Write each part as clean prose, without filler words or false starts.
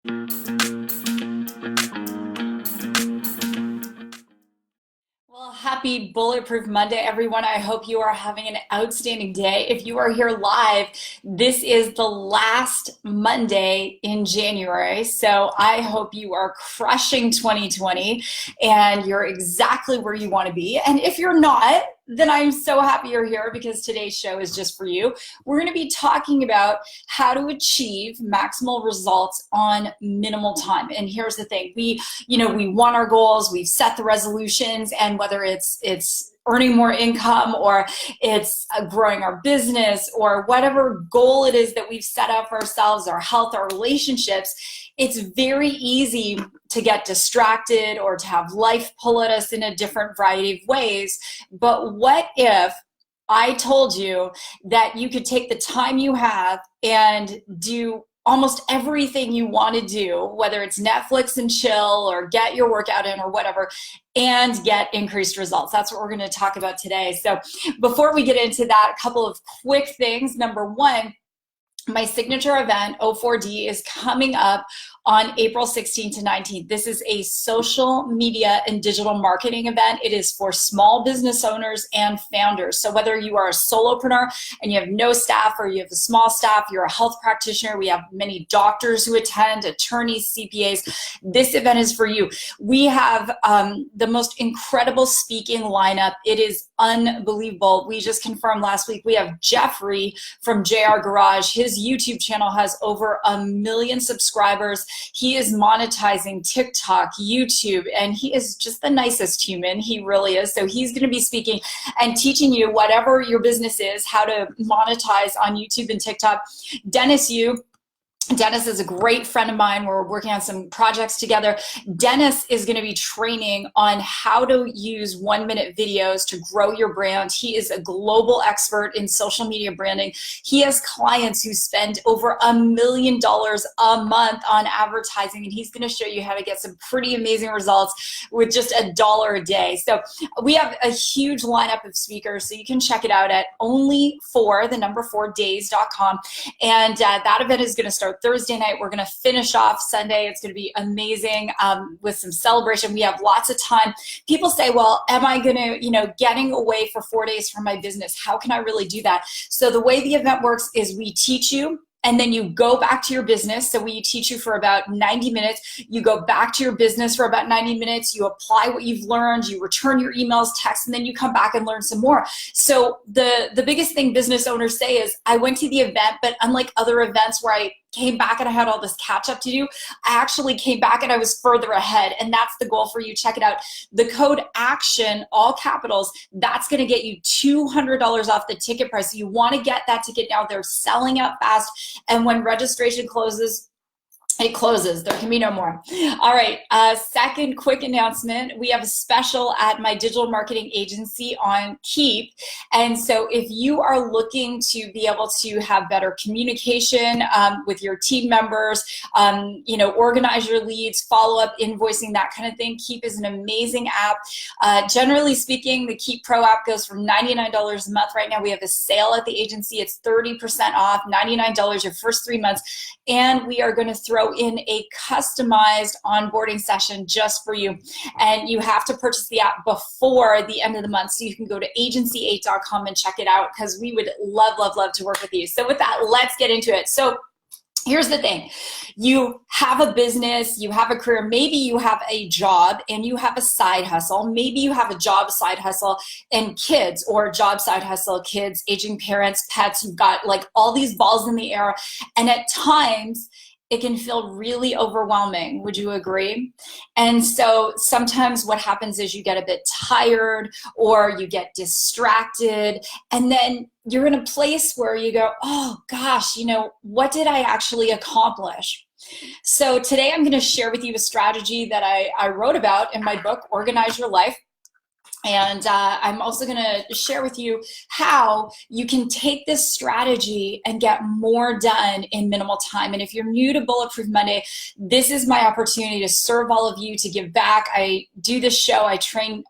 Well, happy Bulletproof Monday, everyone. I hope you are having an outstanding day. If you are here live, this is the last Monday in January. So I hope you are crushing 2020 and you're exactly where you want to be. And if you're not, then I'm so happy you're here because today's show is just for you. We're going to be talking about how to achieve maximal results on minimal time. And here's the thing. We want our goals, we've set the resolutions, and whether it's earning more income or it's growing our business or whatever goal it is that we've set up for ourselves, our health, our relationships, it's very easy to get distracted or to have life pull at us in a different variety of ways. But what if I told you that you could take the time you have and do almost everything you want to do, whether it's Netflix and chill or get your workout in or whatever, and get increased results? That's what we're going to talk about today. So before we get into that, a couple of quick things. Number one, my signature event, O4D, is coming up on April 16th to 19th. This is a social media and digital marketing event. It is for small business owners and founders. So whether you are a solopreneur and you have no staff or you have a small staff, you're a health practitioner, we have many doctors who attend, attorneys, CPAs, this event is for you. We have the most incredible speaking lineup. It is unbelievable. We just confirmed last week, we have Jeffrey from JR Garage. His YouTube channel has over 1 million subscribers. He is monetizing TikTok, YouTube, and he is just the nicest human. He really is. So he's going to be speaking and teaching you whatever your business is, how to monetize on YouTube and TikTok. Dennis is a great friend of mine. We're working on some projects together. Dennis is going to be training on how to use 1-minute videos to grow your brand. He is a global expert in social media branding. He has clients who spend over $1 million a month on advertising, and he's going to show you how to get some pretty amazing results with just $1 a day. So we have a huge lineup of speakers, so you can check it out at only4days.com. And that event is going to start Thursday night. We're going to finish off Sunday. It's going to be amazing with some celebration. We have lots of time. People say, well, am I going to, getting away for 4 days from my business? How can I really do that? So the way the event works is we teach you, and then you go back to your business. So we teach you for about 90 minutes. You go back to your business for about 90 minutes. You apply what you've learned. You return your emails, texts, and then you come back and learn some more. So the biggest thing business owners say is, I went to the event, but unlike other events where I came back and I had all this catch up to do, I actually came back and I was further ahead. And that's the goal for you. Check it out. The code ACTION, all capitals, that's going to get you $200 off the ticket price. So you want to get that ticket now. They're selling out fast. And when registration closes, it closes. There can be no more. All right. Second quick announcement. We have a special at my digital marketing agency on Keep. And so if you are looking to be able to have better communication with your team members, organize your leads, follow up, invoicing, that kind of thing, Keep is an amazing app. Generally speaking, the Keep Pro app goes for $99 a month. Right now we have a sale at the agency. It's 30% off, $99 your first 3 months. And we are going to throw in a customized onboarding session just for you. And you have to purchase the app before the end of the month. So you can go to agency8.com and check it out, because we would love, love, love to work with you. So with that, let's get into it. So here's the thing. You have a business, you have a career, maybe you have a job and you have a side hustle. Maybe you have a job side hustle and kids, or job side hustle, kids, aging parents, pets. You've got like all these balls in the air. And at times, it can feel really overwhelming. Would you agree? And so sometimes what happens is you get a bit tired or you get distracted, and then you're in a place where you go, oh gosh, what did I actually accomplish? So today I'm going to share with you a strategy that I wrote about in my book, Organize Your Life. And I'm also going to share with you how you can take this strategy and get more done in minimal time. And if you're new to Bulletproof Monday, this is my opportunity to serve all of you, to give back. I do this show. I train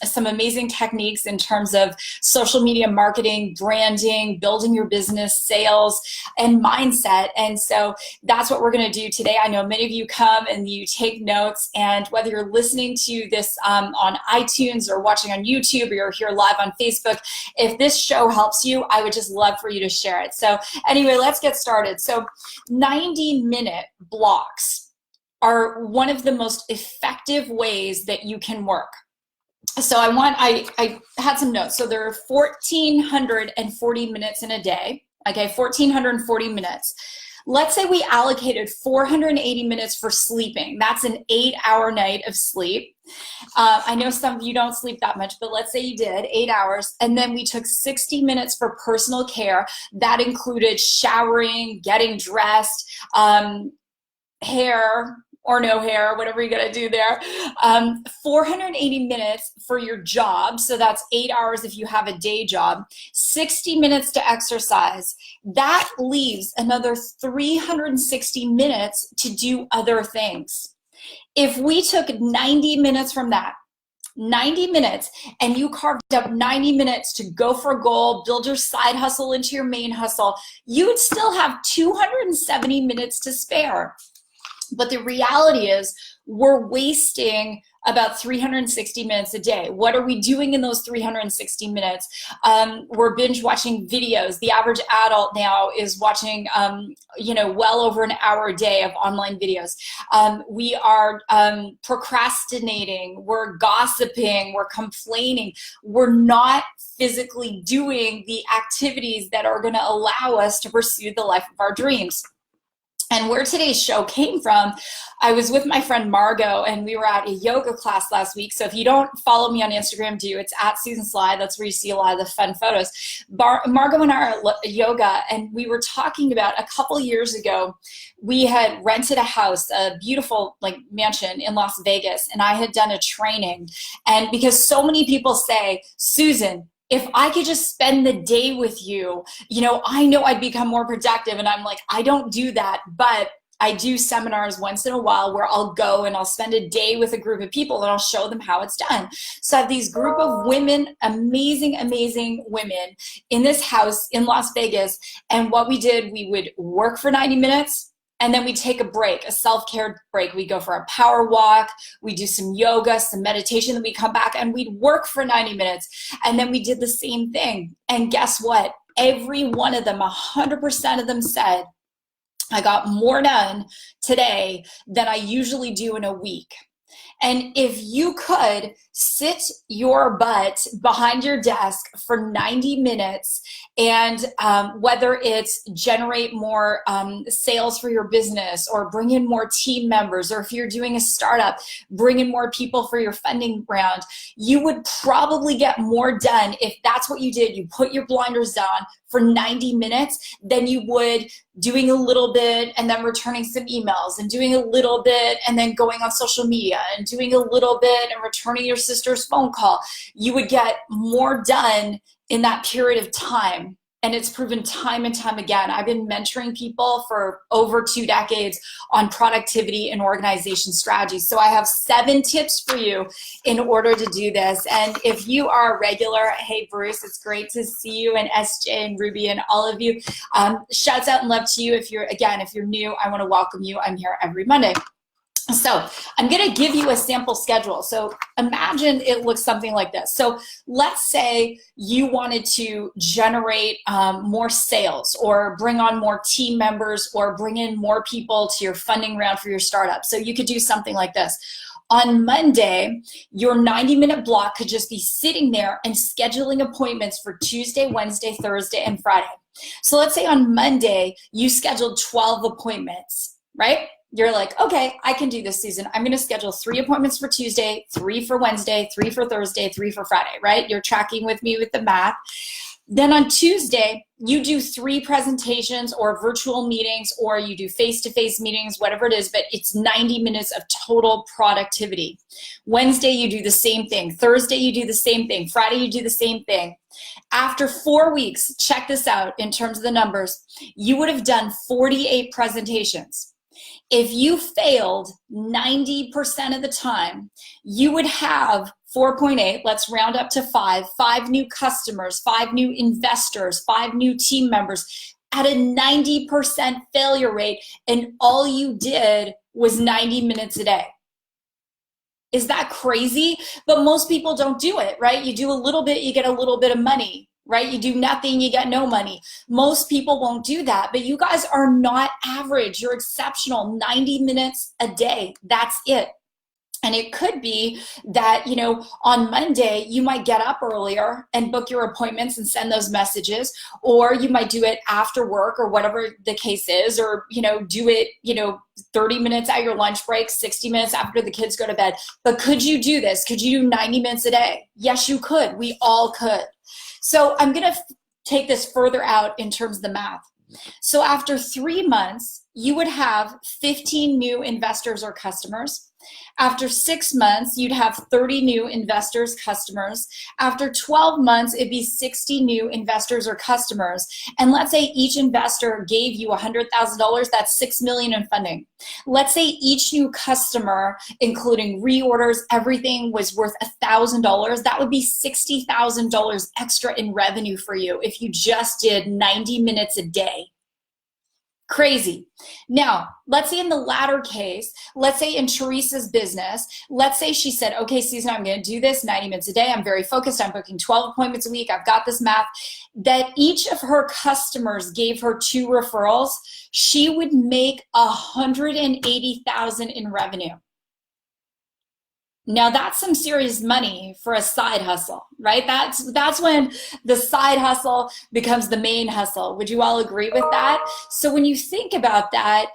some amazing techniques in terms of social media marketing, branding, building your business, sales, and mindset. And so that's what we're going to do today. I know many of you come and you take notes, and whether you're listening to this on iTunes or watching on YouTube, or you're here live on Facebook, if this show helps you, I would just love for you to share it. So anyway, let's get started. So 90-minute blocks are one of the most effective ways that you can work. So I had some notes. So there are 1,440 minutes in a day. Okay, 1,440 minutes. Let's say we allocated 480 minutes for sleeping. That's an 8-hour night of sleep. I know some of you don't sleep that much, but let's say you did 8 hours. And then we took 60 minutes for personal care. That included showering, getting dressed, hair, or no hair, whatever you gotta do there. 480 minutes for your job, so that's 8 hours if you have a day job, 60 minutes to exercise. That leaves another 360 minutes to do other things. If we took 90 minutes from that, 90 minutes, and you carved up 90 minutes to go for a goal, build your side hustle into your main hustle, you would still have 270 minutes to spare. But the reality is we're wasting about 360 minutes a day. What are we doing in those 360 minutes? We're binge watching videos. The average adult now is watching, well over an hour a day of online videos. We are procrastinating. We're gossiping. We're complaining. We're not physically doing the activities that are going to allow us to pursue the life of our dreams. And where today's show came from, I was with my friend Margot, and we were at a yoga class last week. So if you don't follow me on Instagram, do. It's at Susan Sly. That's where you see a lot of the fun photos. Margot and I are yoga, and we were talking about a couple years ago, we had rented a house, a beautiful mansion in Las Vegas, and I had done a training. And because so many people say, Susan, if I could just spend the day with you, I know I'd become more productive. And I'm like, I don't do that, but I do seminars once in a while where I'll go and I'll spend a day with a group of people and I'll show them how it's done. So I have these group of women, amazing, amazing women in this house in Las Vegas. And what we did, we would work for 90 minutes. And then we take a break, a self-care break. We go for a power walk, we do some yoga, some meditation, then we come back and we'd work for 90 minutes. And then we did the same thing. And guess what? Every one of them, 100% of them said, I got more done today than I usually do in a week. And if you could sit your butt behind your desk for 90 minutes and whether it's generate more sales for your business or bring in more team members, or if you're doing a startup, bring in more people for your funding round, you would probably get more done if that's what you did. You put your blinders on for 90 minutes than you would doing a little bit and then returning some emails and doing a little bit and then going on social media and doing a little bit and returning your sister's phone call. You would get more done in that period of time. And it's proven time and time again. I've been mentoring people for over 2 decades on productivity and organization strategies. So I have 7 tips for you in order to do this. And if you are a regular, hey, Bruce, it's great to see you, and SJ and Ruby and all of you. Shouts out and love to you. If you're new, I want to welcome you. I'm here every Monday. So I'm going to give you a sample schedule. So imagine it looks something like this. So let's say you wanted to generate more sales or bring on more team members or bring in more people to your funding round for your startup. So you could do something like this. On Monday, your 90-minute block could just be sitting there and scheduling appointments for Tuesday, Wednesday, Thursday, and Friday. So let's say on Monday, you scheduled 12 appointments, right? You're like, okay, I can do this, Susan. I'm going to schedule 3 appointments for Tuesday, 3 for Wednesday, 3 for Thursday, 3 for Friday, right? You're tracking with me with the math. Then on Tuesday, you do 3 presentations or virtual meetings, or you do face-to-face meetings, whatever it is, but it's 90 minutes of total productivity. Wednesday, you do the same thing. Thursday, you do the same thing. Friday, you do the same thing. After 4 weeks, check this out in terms of the numbers, you would have done 48 presentations. If you failed 90% of the time, you would have 4.8, let's round up to 5 new customers, 5 new investors, 5 new team members at a 90% failure rate, and all you did was 90 minutes a day. Is that crazy? But most people don't do it, right? You do a little bit, you get a little bit of money, right? You do nothing, you get no money. Most people won't do that, but you guys are not average. You're exceptional. 90 minutes a day, that's it. And it could be that, on Monday, you might get up earlier and book your appointments and send those messages, or you might do it after work or whatever the case is, or, do it, 30 minutes at your lunch break, 60 minutes after the kids go to bed. But could you do this? Could you do 90 minutes a day? Yes, you could. We all could. So I'm going to take this further out in terms of the math. So after 3 months, you would have 15 new investors or customers. After 6 months, you'd have 30 new investors, customers. After 12 months, it'd be 60 new investors or customers. And let's say each investor gave you $100,000, that's $6 million in funding. Let's say each new customer, including reorders, everything was worth $1,000. That would be $60,000 extra in revenue for you if you just did 90 minutes a day. Crazy. Now, let's say in the latter case, let's say in Teresa's business, let's say she said, okay, Susan, I'm going to do this 90 minutes a day. I'm very focused. I'm booking 12 appointments a week. I've got this math. That each of her customers gave her 2 referrals. She would make $180,000 in revenue. Now that's some serious money for a side hustle, right? That's when the side hustle becomes the main hustle. Would you all agree with that? So when you think about that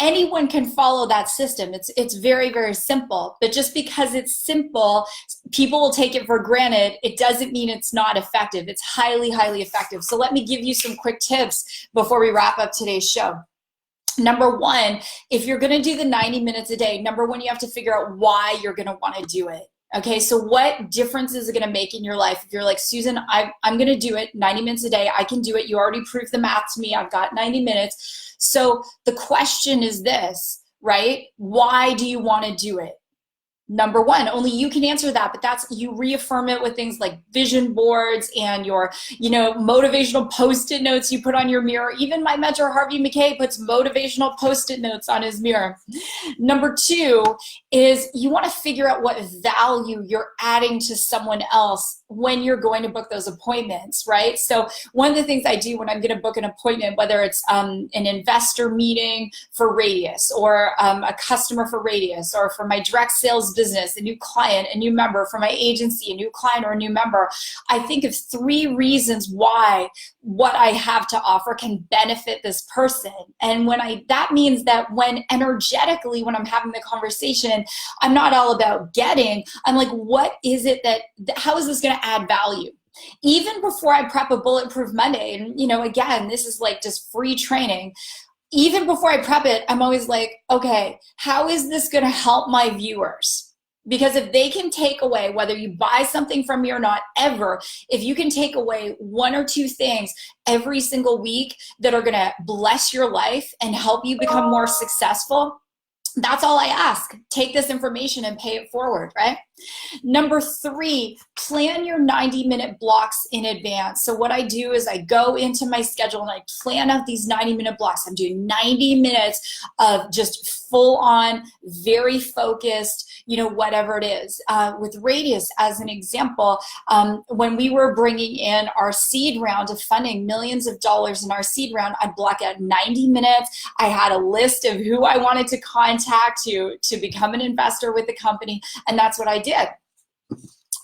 anyone can follow that system. It's very, very simple. But just because it's simple, people will take it for granted. It doesn't mean it's not effective. It's highly, highly effective. So let me give you some quick tips before we wrap up today's show. Number one, if you're going to do the 90 minutes a day, number one, you have to figure out why you're going to want to do it. Okay, so what difference is it going to make in your life? If you're like, Susan, I'm going to do it 90 minutes a day. I can do it. You already proved the math to me. I've got 90 minutes. So the question is this, right? Why do you want to do it? Number one, only you can answer that, but you reaffirm it with things like vision boards and your, motivational Post-it notes you put on your mirror. Even my mentor, Harvey McKay, puts motivational Post-it notes on his mirror. Number two is you want to figure out what value you're adding to someone else when you're going to book those appointments, right? So one of the things I do when I'm going to book an appointment, whether it's an investor meeting for Radius or a customer for Radius, or for my direct sales business, a new client, a new member, for my agency, a new client or a new member, I think of 3 reasons why what I have to offer can benefit this person. And that means that when energetically, when I'm having the conversation, I'm not all about getting, I'm like, what is it how is this going to add value? Even before I prep a Bulletproof Monday, and again, this is like just free training. Even before I prep it, I'm always like, okay, how is this going to help my viewers? Because if they can take away, whether you buy something from me or not, if you can take away 1 or 2 things every single week that are going to bless your life and help you become more successful, that's all I ask. Take this information and pay it forward, right? Number 3, plan your 90-minute blocks in advance. So what I do is I go into my schedule and I plan out these 90-minute blocks. I'm doing 90 minutes of just full on, very focused, whatever it is. With Radius, as an example, when we were bringing in our seed round of funding, millions of dollars in our seed round, I'd block out 90 minutes. I had a list of who I wanted to contact to become an investor with the company, and that's what I did.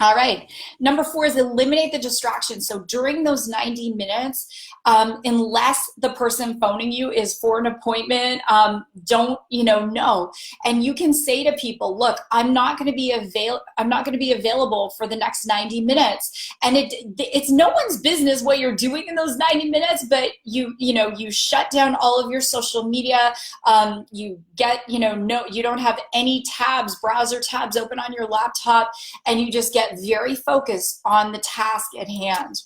All right. Number 4 is eliminate the distractions. So during those 90 minutes, unless the person phoning you is for an appointment, don't, no. And you can say to people, look, I'm not going to be available for the next 90 minutes. And it's no one's business what you're doing in those 90 minutes, but you shut down all of your social media. You get, no, you don't have any browser tabs open on your laptop, and you just get very focused on the task at hand.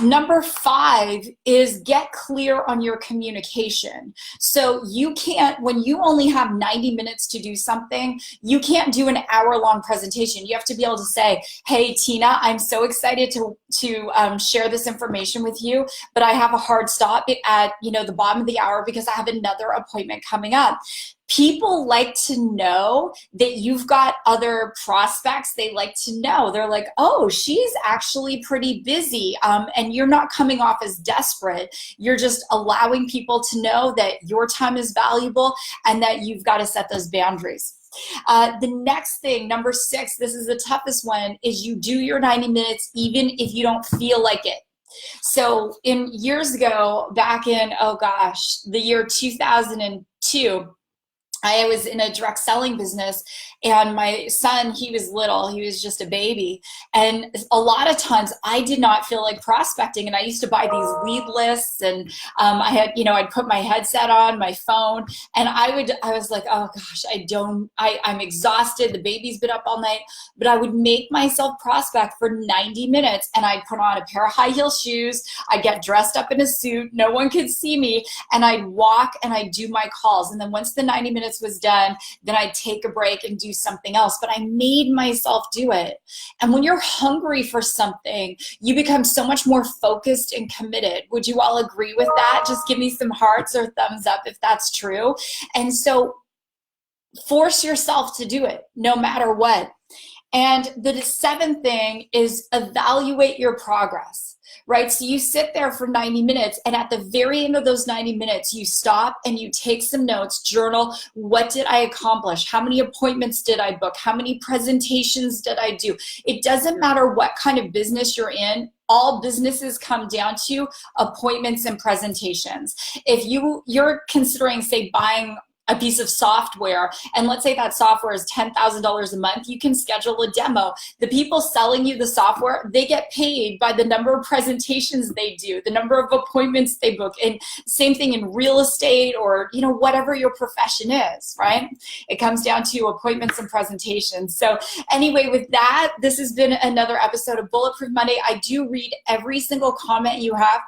Number 5 is get clear on your communication. So you can't, when you only have 90 minutes to do something, you can't do an hour-long presentation. You have to be able to say, hey, Tina, I'm so excited to share this information with you, but I have a hard stop at the bottom of the hour because I have another appointment coming up. People like to know that you've got other prospects they like to know. They're like, oh, she's actually pretty busy. And you're not coming off as desperate. You're just allowing people to know that your time is valuable and that you've got to set those boundaries. The next thing, number 6, this is the toughest one, is you do your 90 minutes even if you don't feel like it. So years ago, back in, the year 2002, I was in a direct selling business, and my son, he was little, he was just a baby. And a lot of times I did not feel like prospecting. And I used to buy these lead lists, and I'd put my headset on, my phone, and I was like, oh gosh, I'm exhausted. The baby's been up all night, but I would make myself prospect for 90 minutes, and I'd put on a pair of high heel shoes. I'd get dressed up in a suit. No one could see me. And I'd walk and I'd do my calls. And then once the 90 minutes was done, then I'd take a break and do something else. But I made myself do it. And when you're hungry for something, you become so much more focused and committed. Would you all agree with that? Just give me some hearts or thumbs up if that's true. And so force yourself to do it no matter what. And the 7th thing is evaluate your progress. Right? So you sit there for 90 minutes, and at the very end of those 90 minutes, you stop and you take some notes, journal, what did I accomplish? How many appointments did I book? How many presentations did I do? It doesn't matter what kind of business you're in. All businesses come down to appointments and presentations. If you're considering, say, buying a piece of software, and let's say that software is $10,000 a month, you can schedule a demo. The people selling you the software, they get paid by the number of presentations they do, the number of appointments they book. And same thing in real estate, or whatever your profession is, right? It comes down to appointments and presentations. So anyway, with that, this has been another episode of Bulletproof Monday. I do read every single comment you have.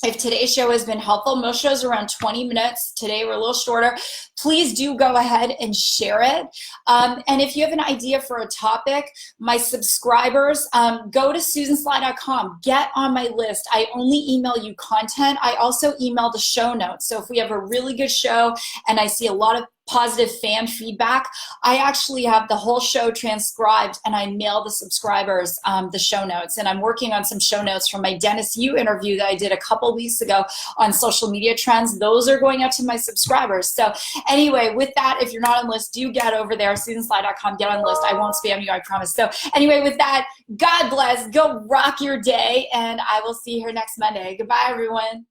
If today's show has been helpful, most shows are around 20 minutes. Today we're a little shorter. Please do go ahead and share it. And if you have an idea for a topic, my subscribers, go to susansly.com. Get on my list. I only email you content. I also email the show notes. So if we have a really good show and I see a lot of positive fan feedback, I actually have the whole show transcribed, and I mail the subscribers the show notes. And I'm working on some show notes from my Dennis Yu interview that I did a couple weeks ago on social media trends. Those are going out to my subscribers. So anyway, with that, if you're not on the list, do get over there, susansly.com, get on the list. I won't spam you, I promise. So anyway, with that, God bless, go rock your day, and I will see you here next Monday. Goodbye, everyone.